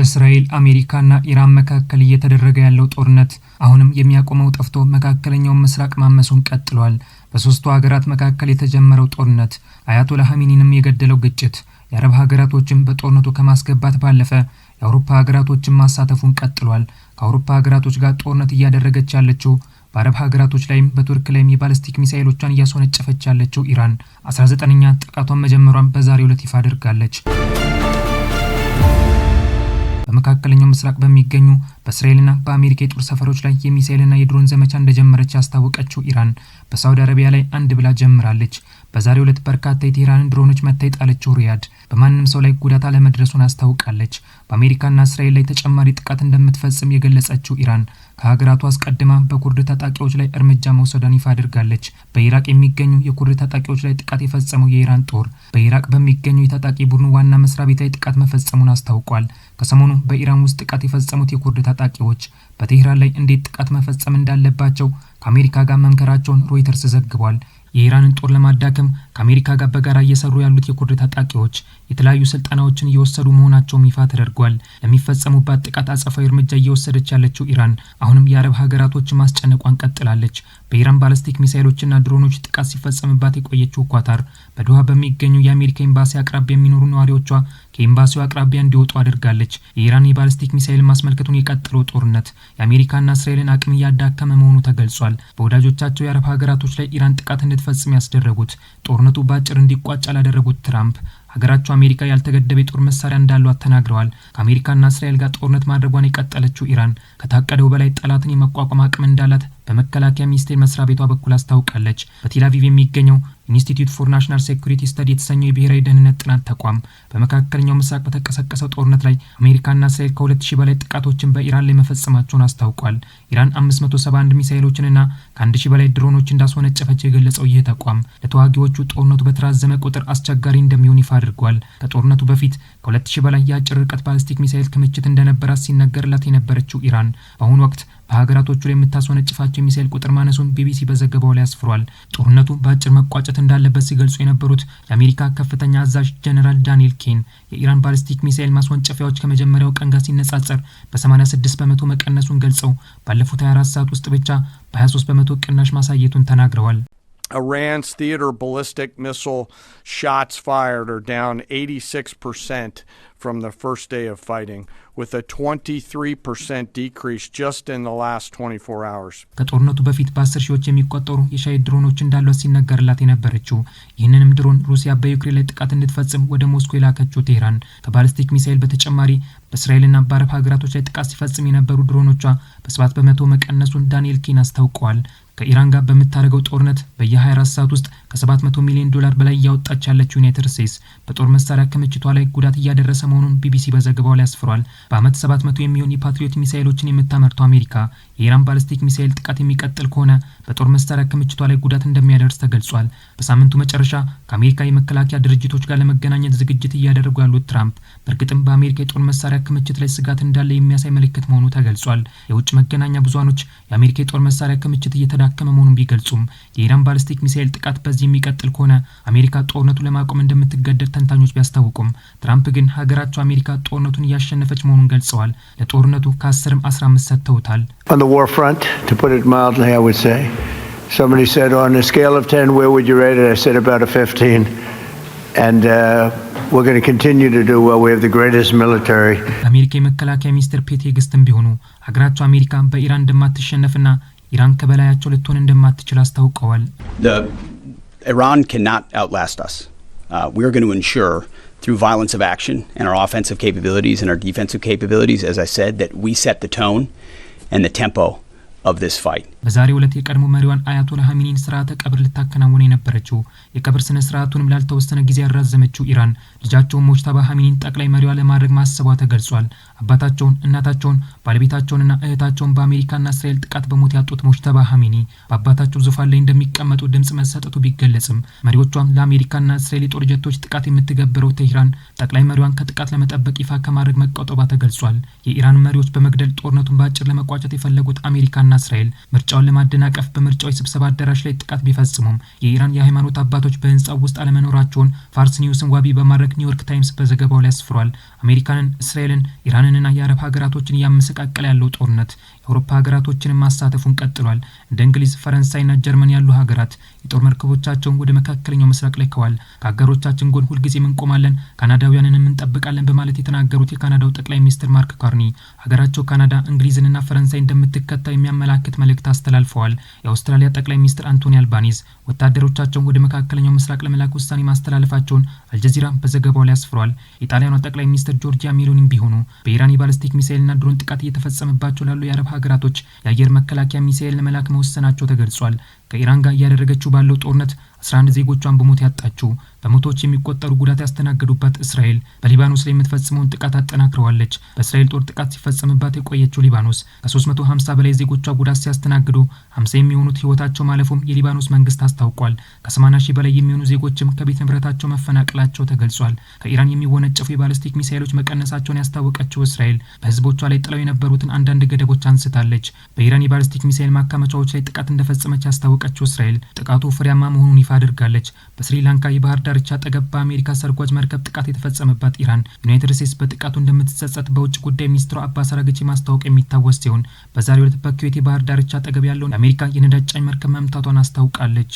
በእስራኤል አሜሪካና ኢራን መካከል እየተደረገ ያለው ጦርነት አሁንም የሚያቆመው ጠፍቶ መካከለኛው ምስራቅ ማመሱን ቀጥሏል። በሶስቱ ሀገራት መካከል የተጀመረው ጦርነት አያቶላ ኻሜኒንም የገደለው ግጭት የአረብ ሀገራቶችን በጦርነቱ ከማስገባት ባለፈ የአውሮፓ ሀገራቶችን ማሳተፉን ቀጥሏል። ከአውሮፓ ሀገራቶች ጋር ጦርነት እያደረገች ያለችው በአረብ ሀገራቶች ላይም በቱርክ ላይም የባሊስቲክ ሚሳኤሎቿን እያስወነጨፈች ያለችው ኢራን 19ኛ ጥቃቷን መጀመሯን በዛሬው ዕለት ይፋ አድርጋለች። በመካከለኛው ምስራቅ በሚገኙ በእስራኤልና በአሜሪካ የጦር ሰፈሮች ላይ የሚሳኤልና የድሮን ዘመቻ እንደጀመረች ያስታወቀችው ኢራን በሳውዲ አረቢያ ላይ አንድ ብላ ጀምራለች። በዛሬው ዕለት በርካታ የቴህራንን ድሮኖች መታ የጣለችው ሪያድ በማንም ሰው ላይ ጉዳት አለመድረሱን አስታውቃለች። በአሜሪካና እስራኤል ላይ ተጨማሪ ጥቃት እንደምትፈጽም የገለጸችው ኢራን ከሀገራቱ አስቀድማ በኩርድ ታጣቂዎች ላይ እርምጃ መውሰዷን ይፋ አድርጋለች። በኢራቅ የሚገኙ የኩርድ ታጣቂዎች ላይ ጥቃት የፈጸመው የኢራን ጦር በኢራቅ በሚገኙ የታጣቂ ቡድኑ ዋና መስሪያ ቤት ላይ ጥቃት መፈጸሙን አስታውቋል። ከሰሞኑ በኢራን ውስጥ ጥቃት የፈጸሙት የኩርድ ታጣቂዎች በቴህራን ላይ እንዴት ጥቃት መፈጸም እንዳለባቸው ከአሜሪካ ጋር መምከራቸውን ሮይተርስ ዘግቧል። የኢራንን ጦር ለማዳከም ከአሜሪካ ጋር በጋራ እየሰሩ ያሉት የኩርድ ታጣቂዎች የተለያዩ ስልጠናዎችን እየወሰዱ መሆናቸውም ይፋ ተደርጓል። ለሚፈጸሙባት ጥቃት አጸፋዊ እርምጃ እየወሰደች ያለችው ኢራን አሁንም የአረብ ሀገራቶችን ማስጨነቋን ቀጥላለች። በኢራን ባሊስቲክ ሚሳኤሎችና ድሮኖች ጥቃት ሲፈጸምባት የቆየችው ኳታር በዶሃ በሚገኙ የአሜሪካ ኤምባሲ አቅራቢያ የሚኖሩ ነዋሪዎቿ ከኤምባሲው አቅራቢያ እንዲወጡ አድርጋለች። የኢራን የባሊስቲክ ሚሳኤል ማስመልከቱን የቀጠለው ጦርነት የአሜሪካና እስራኤልን አቅም እያዳከመ መሆኑ ተገልጿል። በወዳጆቻቸው የአረብ ሀገራቶች ላይ ኢራን ጥቃት እንድትፈጽም ያስደረጉት ጦርነቱ በአጭር እንዲቋጭ ያላደረጉት ትራምፕ ሀገራቸው አሜሪካ ያልተገደበ የጦር መሳሪያ እንዳሏት ተናግረዋል። ከአሜሪካና እስራኤል ጋር ጦርነት ማድረጓን የቀጠለችው ኢራን ከታቀደው በላይ ጠላትን የመቋቋም አቅም እንዳላት በመከላከያ ሚኒስቴር መስሪያ ቤቷ በኩል አስታውቃለች። በቴል አቪቭ የሚገኘው ኢንስቲትዩት ፎር ናሽናል ሴኩሪቲ ስተዲ የተሰኘው የብሔራዊ ደህንነት ጥናት ተቋም በመካከለኛው ምስራቅ በተቀሰቀሰው ጦርነት ላይ አሜሪካና እስራኤል ከ2000 በላይ ጥቃቶችን በኢራን ላይ መፈጸማቸውን አስታውቋል። ኢራን 571 ሚሳኤሎችንና ከ1000 በላይ ድሮኖች እንዳስወነጨፈች የገለጸው ይህ ተቋም ለተዋጊዎቹ ጦርነቱ በተራዘመ ቁጥር አስቸጋሪ እንደሚሆን ይፋ አድርጓል። ከጦርነቱ በፊት ከ2000 በላይ የአጭር ርቀት ባሊስቲክ ሚሳኤል ክምችት እንደነበራት ሲነገርላት የነበረችው ኢራን በአሁኑ ወቅት በሀገራቶቹ ላይ የምታስወነጭፋቸው የሚሳኤል ቁጥር ማነሱን ቢቢሲ በዘገባው ላይ አስፍሯል። ጦርነቱ በአጭር መቋጨት እንዳለበት ሲገልጹ የነበሩት የአሜሪካ ከፍተኛ አዛዥ ጀነራል ዳንኤል ኬን የኢራን ባሊስቲክ ሚሳኤል ማስወንጨፊያዎች ከመጀመሪያው ቀን ጋር ሲነጻጸር በ86 በመቶ መቀነሱን ገልጸው ባለፉት 24 ሰዓት ውስጥ ብቻ በ23 በመቶ ቅናሽ ማሳየቱን ተናግረዋል። Iran's theater ballistic missile shots fired are down 86% from the first day of fighting, with a 23% decrease just in the last 24 hours. ከጦርነቱ በፊት በ10 ሺዎች የሚቆጠሩ የሻሂድ ድሮኖች እንዳሏት ሲነገርላት የነበረችው ይህንንም ድሮን ሩሲያ በዩክሬን ላይ ጥቃት እንድትፈጽም ወደ ሞስኮ የላከችው ቴህራን ከባሊስቲክ ሚሳኤል በተጨማሪ በእስራኤልና በአረብ ሀገራቶች ላይ ጥቃት ሲፈጽም የነበሩ ድሮኖቿ በ7 በመቶ መቀነሱን ዳንኤል ኬን አስታውቀዋል። ከኢራን ጋር በምታደርገው ጦርነት በየ24 ሰዓት ውስጥ ከ700 ሚሊዮን ዶላር በላይ እያወጣች ያለችው ዩናይትድ ስቴትስ በጦር መሳሪያ ክምችቷ ላይ ጉዳት እያደረሰ መሆኑን ቢቢሲ በዘገባው ላይ አስፍሯል። በአመት 700 የሚሆን የፓትሪዮት ሚሳኤሎችን የምታመርተው አሜሪካ የኢራን ባሊስቲክ ሚሳኤል ጥቃት የሚቀጥል ከሆነ በጦር መሳሪያ ክምችቷ ላይ ጉዳት እንደሚያደርስ ተገልጿል። በሳምንቱ መጨረሻ ከአሜሪካ የመከላከያ ድርጅቶች ጋር ለመገናኘት ዝግጅት እያደረጉ ያሉት ትራምፕ በእርግጥም በአሜሪካ የጦር መሳሪያ ክምችት ላይ ስጋት እንዳለ የሚያሳይ ምልክት መሆኑ ተገልጿል። የውጭ መገናኛ ብዙሃኖች የአሜሪካ የጦር መሳሪያ ክምችት እየተዳከመ መሆኑን ቢገልጹም የኢራን ባሊስቲክ ሚሳኤል ጥቃት በዚህ የሚቀጥል ከሆነ አሜሪካ ጦርነቱን ለማቆም እንደምትገደድ ተንታኞች ቢያስታውቁም ትራምፕ ግን ሀገራቸው አሜሪካ ጦርነቱን እያሸነፈች መሆኑን ገልጸዋል። ለጦርነቱ ከ10ም 15 ሰጥተውታል። On the war front, to put it mildly, I would say. Somebody said, on a scale of 10, where would you rate it? I said about a 15. And we're going to continue to do well. We have the greatest military. አሜሪካ የመከላከያ ሚኒስትር ፔት ሄግስትም ቢሆኑ ሀገራቸው አሜሪካ በኢራን እንደማትሸነፍና ኢራን ከበላያቸው ልትሆን እንደማትችል አስታውቀዋል። Iran cannot outlast us. We are going to ensure through violence of action and our offensive capabilities and our defensive capabilities, as I said, that we set the tone and the tempo of this fight. በዛሬው ዕለት የቀድሞ መሪዋን አያቶላ ኻሜኒን ስርዓተ ቀብር ልታከናውን የነበረችው የቀብር ስነ ስርዓቱንም ላልተወሰነ ጊዜ ያራዘመችው ኢራን ልጃቸውን ሞጅተባ ኻሜኒን ጠቅላይ መሪዋ ለማድረግ ማሰቧ ተገልጿል። አባታቸውን፣ እናታቸውን፣ ባለቤታቸውንና እህታቸውን በአሜሪካና እስራኤል ጥቃት በሞት ያጡት ሞጅተባ ኻሜኒ በአባታቸው ዙፋን ላይ እንደሚቀመጡ ድምጽ መሰጠቱ ቢገለጽም መሪዎቿን ለአሜሪካና እስራኤል የጦር ጀቶች ጥቃት የምትገብረው ቴህራን ጠቅላይ መሪዋን ከጥቃት ለመጠበቅ ይፋ ከማድረግ መቆጠቧ ተገልጿል። የኢራን መሪዎች በመግደል ጦርነቱን በአጭር ለመቋጨት የፈለጉት አሜሪካና እስራኤል ምርጫ ምርጫውን ለማደናቀፍ በምርጫው ስብሰባ አዳራሽ ላይ ጥቃት ቢፈጽሙም የኢራን የሃይማኖት አባቶች በህንጻው ውስጥ አለመኖራቸውን ፋርስ ኒውስን ዋቢ በማድረግ ኒውዮርክ ታይምስ በዘገባው ላይ አስፍሯል። አሜሪካንን፣ እስራኤልን፣ ኢራንንና የአረብ ሀገራቶችን እያመሰቃቀለ ያለው ጦርነት የአውሮፓ ሀገራቶችን ማሳተፉን ቀጥሏል። እንደ እንግሊዝ፣ ፈረንሳይና ጀርመን ያሉ ሀገራት የጦር መርከቦቻቸውን ወደ መካከለኛው ምስራቅ ልከዋል። ከአጋሮቻችን ጎን ሁልጊዜም እንቆማለን፣ ካናዳውያንንም እንጠብቃለን በማለት የተናገሩት የካናዳው ጠቅላይ ሚኒስትር ማርክ ካርኒ ሀገራቸው ካናዳ እንግሊዝንና ፈረንሳይ እንደምትከተል የሚያመላክት መልእክት አስተላልፈዋል። የአውስትራሊያ ጠቅላይ ሚኒስትር አንቶኒ አልባኒዝ ወታደሮቻቸውን ወደ መካከለኛው ምስራቅ ለመላክ ውሳኔ ማስተላለፋቸውን አልጀዚራ በዘገባው ላይ አስፍሯል። የጣሊያኗ ጠቅላይ ሚኒስትር ጆርጂያ ሜሎኒም ቢሆኑ በኢራን የባለስቲክ ሚሳኤልና ድሮን ጥቃት እየተፈጸመባቸው ላሉ የአረብ ሀገራቶች የአየር መከላከያ ሚሳኤል ለመላክ መወሰናቸው ተገልጿል። ከኢራን ጋር እያደረገችው ባለው ጦርነት 11 ዜጎቿን በሞት ያጣችው በመቶዎች የሚቆጠሩ ጉዳት ያስተናገዱባት እስራኤል በሊባኖስ ላይ የምትፈጽመውን ጥቃት አጠናክረዋለች። በእስራኤል ጦር ጥቃት ሲፈጸምባት የቆየችው ሊባኖስ ከ350 በላይ ዜጎቿ ጉዳት ሲያስተናግዱ 50 የሚሆኑት ህይወታቸው ማለፉም የሊባኖስ መንግስት አስታውቋል። ከ80 ሺህ በላይ የሚሆኑ ዜጎችም ከቤት ንብረታቸው መፈናቀላቸው ተገልጿል። ከኢራን የሚወነጨፉ የባለስቲክ ሚሳኤሎች መቀነሳቸውን ያስታወቀችው እስራኤል በህዝቦቿ ላይ ጥለው የነበሩትን አንዳንድ ገደቦች አንስታለች። በኢራን የባለስቲክ ሚሳኤል ማካመቻዎች ላይ ጥቃት እንደፈጸመች ያስታወቀችው እስራኤል ጥቃቱ ፍሬያማ መሆኑን ይፋ አድርጋለች። በስሪላንካ የባህር ዳርቻ አጠገብ በአሜሪካ ሰርጓጅ መርከብ ጥቃት የተፈጸመባት ኢራን ዩናይትድ ስቴትስ በጥቃቱ እንደምትጸጸት በውጭ ጉዳይ ሚኒስትሯ አባስ አራግቺ ማስታወቅ የሚታወስ ሲሆን በዛሬው ዕለት በኩዌት የባህር ዳርቻ አጠገብ ያለውን የአሜሪካ የነዳጅ ጫኝ መርከብ መምታቷን አስታውቃለች።